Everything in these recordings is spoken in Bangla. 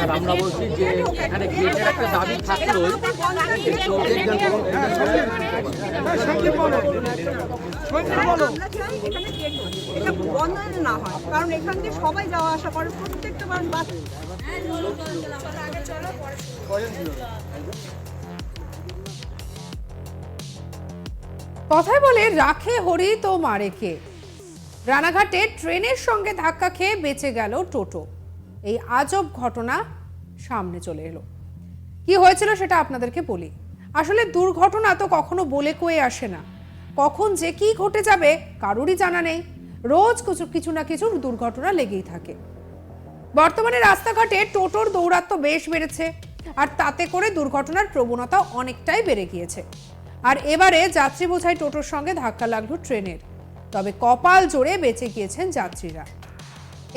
আর আমরা বলছি যে এখানে গেটের একটা দাবি থাকলো না হয়, কারণ এখান থেকে সবাই যাওয়া আসা করে প্রত্যেকটা বাস। কথায় বলে রাখে হরি তো মারে কে। রানাঘাটে ট্রেনের সঙ্গে ধাক্কা খেয়ে বেঁচে গেল টোটো। এই আজব ঘটনা সামনে চলে এলো। কি হয়েছিল সেটা আপনাদেরকে বলি। আসলে দুর্ঘটনা তো কখনো বলে কয়ে আসে না, কখন যে কি ঘটে যাবে কারোরই জানা নেই। রোজ কিছু না কিছু দুর্ঘটনা লেগেই থাকে। বর্তমানে রাস্তাঘাটে টোটোর দৌরাত্ম্য বেশ বেড়েছে, আর তাতে করে দুর্ঘটনার প্রবণতা অনেকটাই বেড়ে গিয়েছে। আর এবারে যাত্রী বোঝাই টোটোর সঙ্গে ধাক্কা লাগলো ট্রেনের। তবে কপাল জোরে বেঁচে গিয়েছেন যাত্রীরা।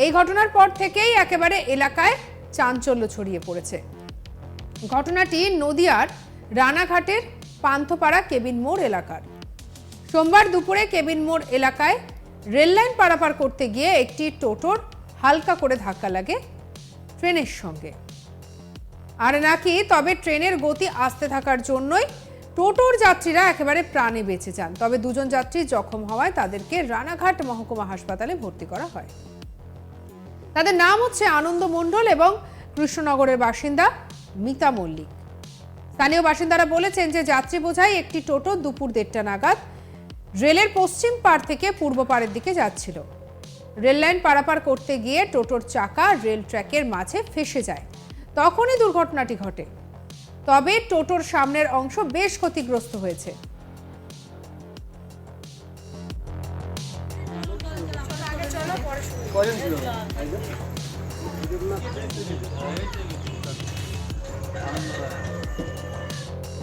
এই ঘটনার পর থেকেই একেবারে এলাকায় চাঞ্চল্য ছড়িয়ে পড়েছে। ঘটনাটি নদিয়ার রানাঘাটের পান্থপাড়া কেবিন মোড় এলাকার। সোমবার দুপুরে কেবিন মোড় এলাকায় রেললাইন পারাপার করতে গিয়ে একটি টোটোর হালকা করে ধাক্কা লাগে ট্রেনের সঙ্গে। আর নাকি তবে ট্রেনের গতি আস্তে থাকার জন্যই টোটোর যাত্রীরা একেবারে প্রাণে বেঁচে যান। তবে দুজন যাত্রী জখম হওয়ায় তাদেরকে রানাঘাট মহকুমা হাসপাতালে ভর্তি করা হয়। তাদের নাম হচ্ছে আনন্দ মণ্ডল এবং কৃষ্ণনগরের বাসিন্দা মিতা মল্লিক। স্থানীয় বাসিন্দারা বলেছেন যে যাত্রী বোঝাই একটি টোটো দুপুর 1:30 নাগাদ রেলের পশ্চিম পাড় থেকে পূর্ব পাড়ের দিকে যাচ্ছিল। রেললাইন পারাপার করতে গিয়ে টোটোর চাকা রেল ট্র্যাকের মাঝে ফেঁসে যায়, তখনই দুর্ঘটনাটি ঘটে। তবে টোটোর সামনের অংশ বেশ ক্ষতিগ্রস্ত হয়েছে।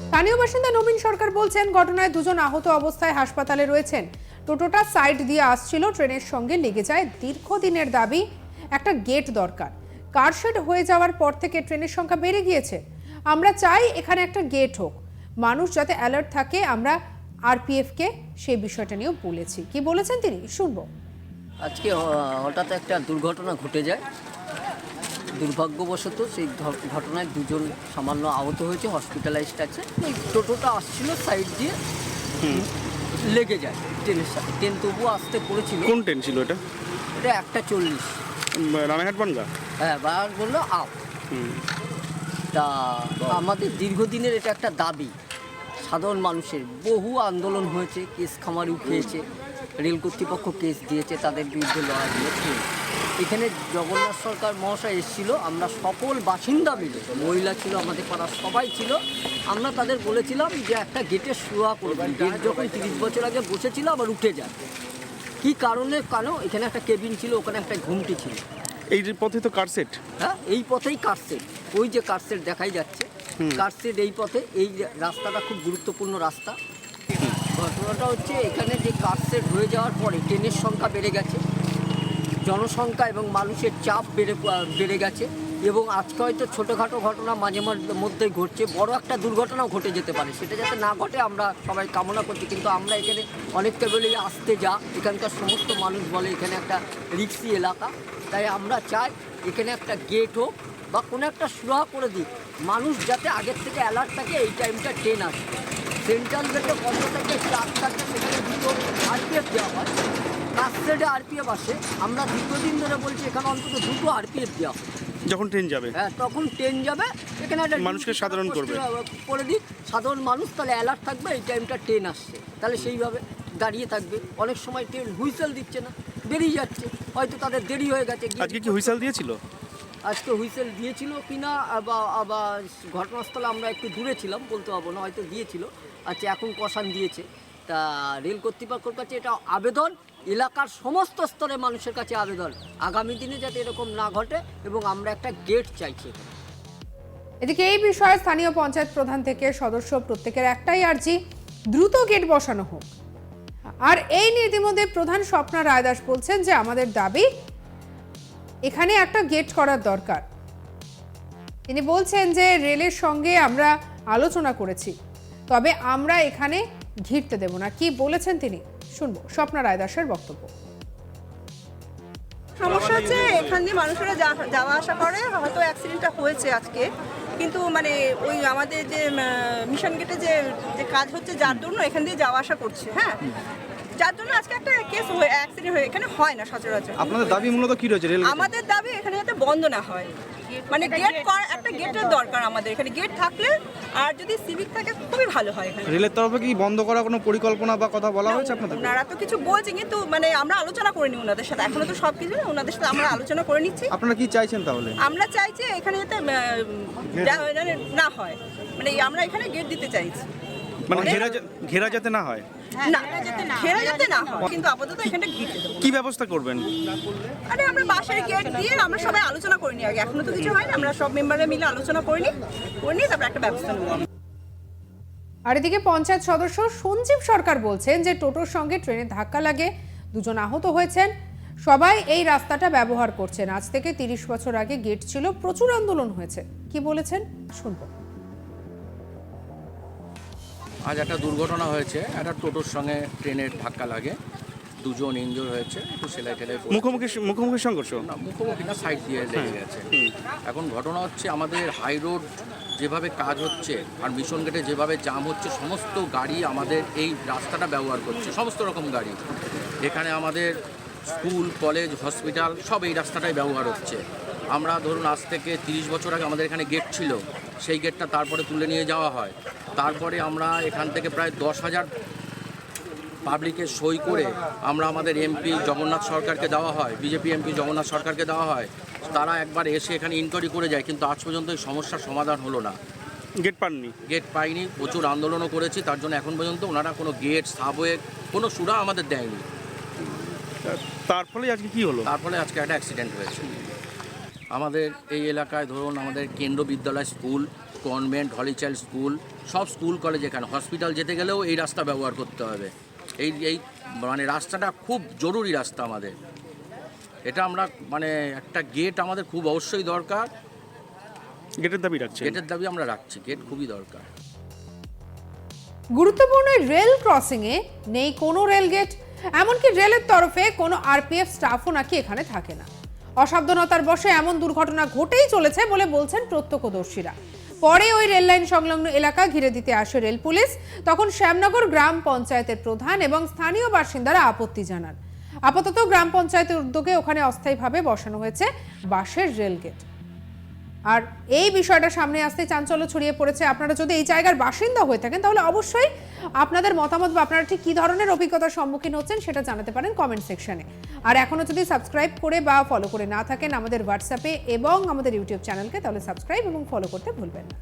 স্থানীয় বাসিন্দা নবীন সরকার বলছেন, ঘটনায় দুজন আহত অবস্থায় হাসপাতালে রয়েছেন। টোটোটা সাইড দিয়ে আসছিল, ট্রেনের সঙ্গে লেগে যায়। দীর্ঘদিনের দাবি একটা গেট দরকার। কারশেড হয়ে যাওয়ার পর থেকে ট্রেনের সংখ্যা বেড়ে গিয়েছে। আমরা চাই এখানে একটা গেট হোক, মানুষ যাতে অ্যালার্ট থাকে। আমরা আরপিএফকে সেই বিষয়টা নিয়েও বলেছি। কি বলেছেন তিনি শুনবো। আজকে হঠাৎ একটা দুর্ঘটনা ঘটে যায়। দুর্ভাগ্যবশত সেই ঘটনায় দুজন সামান্য আহত হয়েছে, হসপিটালাইজড আছে। ওই টোটোটা আসছিল সাইড দিয়ে লেগে যায় ট্রেনের সাথে। ট্রেন তবুও আসতে পড়েছিল। কোন ট্রেন ছিল এটা? এটা 1:40 রানাঘাট বনগা। হ্যাঁ, বার বললো আপ। তা আমাদের দীর্ঘদিনের এটা একটা দাবি, সাধারণ মানুষের বহু আন্দোলন হয়েছে, কেস খামারিও খেয়েছে, রেল কর্তৃপক্ষ কেস দিয়েছে, তাদের বিরুদ্ধে লড়াই হয়েছে। এখানে জগন্নাথ সরকার মহাশয় এসেছিল, আমরা সকল বাসিন্দা মিলে, মহিলা ছিল, আমাদের পাড়ার সবাই ছিল, আমরা তাদের বলেছিলাম যে একটা গেটের সুরা করবেন। গেট যখন 30 বছর আগে বসেছিল আবার উঠে যায়। কী কারণে? কেন? এখানে একটা কেবিন ছিল, ওখানে একটা ঘুমটি ছিল। এই পথে তো কারসেট। হ্যাঁ, এই পথেই কারসেট। ওই যে কারসেট দেখাই যাচ্ছে, কারসেট এই পথে। এই রাস্তাটা খুব গুরুত্বপূর্ণ রাস্তা। ঘটনাটা হচ্ছে এখানে যে কারসেট হয়ে যাওয়ার পরে ট্রেনের সংখ্যা বেড়ে গেছে, জনসংখ্যা এবং মানুষের চাপ বেড়ে গেছে। এবং আজকে হয়তো ছোটোখাটো ঘটনা মাঝে মধ্যেই ঘটছে, বড় একটা দুর্ঘটনাও ঘটে যেতে পারে। সেটা যাতে না ঘটে আমরা সবাই কামনা করছি। কিন্তু আমরা এখানে অনেকটা বলেই আসতে যা, এখানকার সমস্ত মানুষ বলে এখানে একটা রিক্সি এলাকা। তাই আমরা চাই এখানে একটা গেট হোক বা কোনো একটা সুরাহা করে দিক, মানুষ যাতে আগের থেকে অ্যালার্ট থাকে। এই টাইমটা ট্রেন আসে, সেন্ট্রাল গেটে 15 থেকে 4 থাকে, সেখানে দুটো আরপিএফ দেওয়া হয়। কারসেটে আরপিএফ আসে। আমরা দীর্ঘদিন ধরে বলছি এখানে অন্তত 2টো আরপিএফ দেওয়া হয়। যখন ট্রেন যাবে, হ্যাঁ, তখন ট্রেন যাবে, এখানে একটা মানুষকে সাধারণ করবে করে দিক, সাধারণ মানুষ তাহলে অ্যালার্ট থাকবে। এই টাইমটা ট্রেন আসছে, তাহলে সেইভাবে দাঁড়িয়ে থাকবে। অনেক সময় ট্রেন হুইসেল দিচ্ছে না, বেরিয়ে যাচ্ছে, হয়তো তাদের দেরি হয়ে গেছে। আজকে কি হুইসেল দিয়েছিল? আজকে হুইসেল দিয়েছিল কিনা আবার ঘটনাস্থলে আমরা একটু দূরে ছিলাম, বলতে পারবো না, হয়তো দিয়েছিল। আচ্ছা, এখন কষান দিয়েছে। তা রেল কর্তৃপক্ষের কাছে এটা আবেদন, এলাকার সমস্ত স্তরের মানুষের কাছে আবেদন, আগামী দিনে যাতে এরকম না ঘটে, এবং আমরা একটা গেট চাইছি। এদিকে এই বিষয়ে স্থানীয় পঞ্চায়েত প্রধান থেকে সদস্য প্রত্যেকের একটাই আর্জি, দ্রুত গেট বসানো হোক। আর এই নিয়ে ইতিমধ্যে প্রধান স্বপ্না রায়দাস বলছেন যে আমাদের দাবি এখানে একটা গেট করার দরকার। তিনি বলছেন যে রেলের সঙ্গে আমরা আলোচনা করেছি, তবে আমরা এখানে ঘিরতে দেব না। কি বলেছেন তিনি শুনবো স্বপ্না রায়দাসের বক্তব্য। সমস্যা হচ্ছে এখান দিয়ে মানুষেরা যাওয়া আসা করে, হয়তো অ্যাক্সিডেন্টটা হয়েছে আজকে, কিন্তু মানে ওই আমাদের যে মিশন গেটে যে কাজ হচ্ছে যার জন্য এখান দিয়ে যাওয়া আসা করছে, হ্যাঁ, যার জন্য আজকে একটা কেস হয়ে অ্যাক্সিডেন্ট হয়ে এখানে হয় না সচরাচর। আপনাদের দাবি মূলত কি রয়েছে? রেল আমাদের দাবি এখানে যাতে বন্ধ না হয়, মানে গেট একটা গেটের দরকার আমাদের এখানে। গেট থাকলে আর যদি সিভিক থাকে খুবই ভালো হয়। এখানে রেলের তরফে কি বন্ধ করার কোনো পরিকল্পনা বা কথা বলা হয়েছে আপনাদের? ওনারা তো কিছু বলছে, কিন্তু মানে আমরা আলোচনা করিনি ওনাদের সাথে, এখনো তো সব কিছু ওনাদের সাথে আমরা আলোচনা করে নিচ্ছি। আপনারা কি চাইছেন তাহলে? আমরা চাইছি এখানে যাতে না হয়, মানে আমরা এখানে গেট দিতে চাইছি, মানে ঘেরা যাতে না হয়। না ঘেরা যাতে না হয়, কিন্তু আপাতত এখানে ঘিরতে দেবো। কি ব্যবস্থা করবেন? আরে আমরা বাসায় গেট দিয়ে আমরা সবাই আলোচনা করিনি আগে, এখনো তো কিছু হয়নি, আমরা সব মেম্বাররা মিলে আলোচনা করিনি তারপর একটা ব্যবস্থা নেব। আর এদিকে পঞ্চায়েত সদস্য সঞ্জীব সরকার বলছেন যে টোটোর সঙ্গে ট্রেনের ধাক্কা লাগে, দুজন আহত হয়েছেন, সবাই এই রাস্তাটা ব্যবহার করছেন। আজ থেকে 30 বছর আগে গেট ছিল, প্রচুর আন্দোলন হয়েছে। কি বলেছেন শুনবো। আজ একটা দুর্ঘটনা হয়েছে, একটা টোটোর সঙ্গে ট্রেনের ধাক্কা লাগে, দুজন ইনজোর হয়েছে, একটু সেলাই টেলাই মুখোমুখি সংঘর্ষ? না, মুখোমুখি না, সাইড দিয়ে লেগে গেছে। এখন ঘটনা হচ্ছে আমাদের হাই রোড যেভাবে কাজ হচ্ছে আর মিশন গেটে যেভাবে জাম হচ্ছে, সমস্ত গাড়ি আমাদের এই রাস্তাটা ব্যবহার করছে, সমস্ত রকম গাড়ি। এখানে আমাদের স্কুল, কলেজ, হসপিটাল সব এই রাস্তাটাই ব্যবহার হচ্ছে। আমরা ধরুন আজ থেকে 30 বছর আগে আমাদের এখানে গেট ছিল, সেই গেটটা তারপরে তুলে নিয়ে যাওয়া হয়। তারপরে আমরা এখান থেকে প্রায় 10,000 পাবলিকের সই করে আমরা আমাদের এমপি জগন্নাথ সরকারকে দেওয়া হয়, বিজেপি এমপি জগন্নাথ সরকারকে দেওয়া হয়। তারা একবার এসে এখানে ইনকোয়ারি করে যায়, কিন্তু আজ পর্যন্ত এই সমস্যার সমাধান হলো না। গেট পাননি? গেট পাইনি, প্রচুর আন্দোলনও করেছি, তার জন্য এখন পর্যন্ত ওনারা কোনো গেট, সাবওয়ে কোনো সুরা আমাদের দেয়নি। তার ফলে আজকে কি হলো? তার ফলে আজকে একটা অ্যাক্সিডেন্ট হয়েছে। আমাদের এই এলাকায় ধরুন আমাদের কেন্দ্র বিদ্যালয়, স্কুল, কনভেন্ট, হলি চাইল্ড স্কুল, সব স্কুল কলেজ, এখানে হসপিটাল যেতে গেলেও এই রাস্তা ব্যবহার করতে হবে। এই মানে রাস্তাটা খুব জরুরি রাস্তা আমাদের। এটা আমরা মানে একটা গেট আমাদের খুব অবশ্যই দরকার। গেটের দাবি রাখছে? গেটের দাবি আমরা রাখছি, গেট খুবই দরকার। গুরুত্বপূর্ণ রেল ক্রসিং এ নেই কোনো রেল গেট, এমনকি রেলের তরফে কোনো আরপিএফ স্টাফও নাকি এখানে থাকে না। অসাবধানতার বশে এমন দুর্ঘটনা ঘটেই চলেছে বলে বলছেন প্রত্যক্ষদর্শীরা। পরে ওই রেল লাইন সংলগ্ন এলাকা ঘিরে দিতে আসে রেল পুলিশ। তখন শ্যামনগর গ্রাম পঞ্চায়েতের প্রধান এবং স্থানীয় বাসিন্দারা আপত্তি জানান। আপাতত গ্রাম পঞ্চায়েতের উদ্যোগে ওখানে অস্থায়ীভাবে বসানো হয়েছে বাঁশের রেল গেট। আর এই বিষয়টা সামনে আসতে চাঞ্চল্য ছড়িয়ে পড়েছে। আপনারা যদি এই জায়গার বাসিন্দা হয়ে থাকেন তাহলে অবশ্যই আপনাদের মতামত বা আপনারা ঠিক কী ধরনের অভিজ্ঞতার সম্মুখীন হচ্ছেন সেটা জানাতে পারেন কমেন্ট সেকশনে। আর এখনও যদি সাবস্ক্রাইব করে বা ফলো করে না থাকেন আমাদের হোয়াটসঅ্যাপে এবং আমাদের ইউটিউব চ্যানেলকে, তাহলে সাবস্ক্রাইব এবং ফলো করতে ভুলবেন না।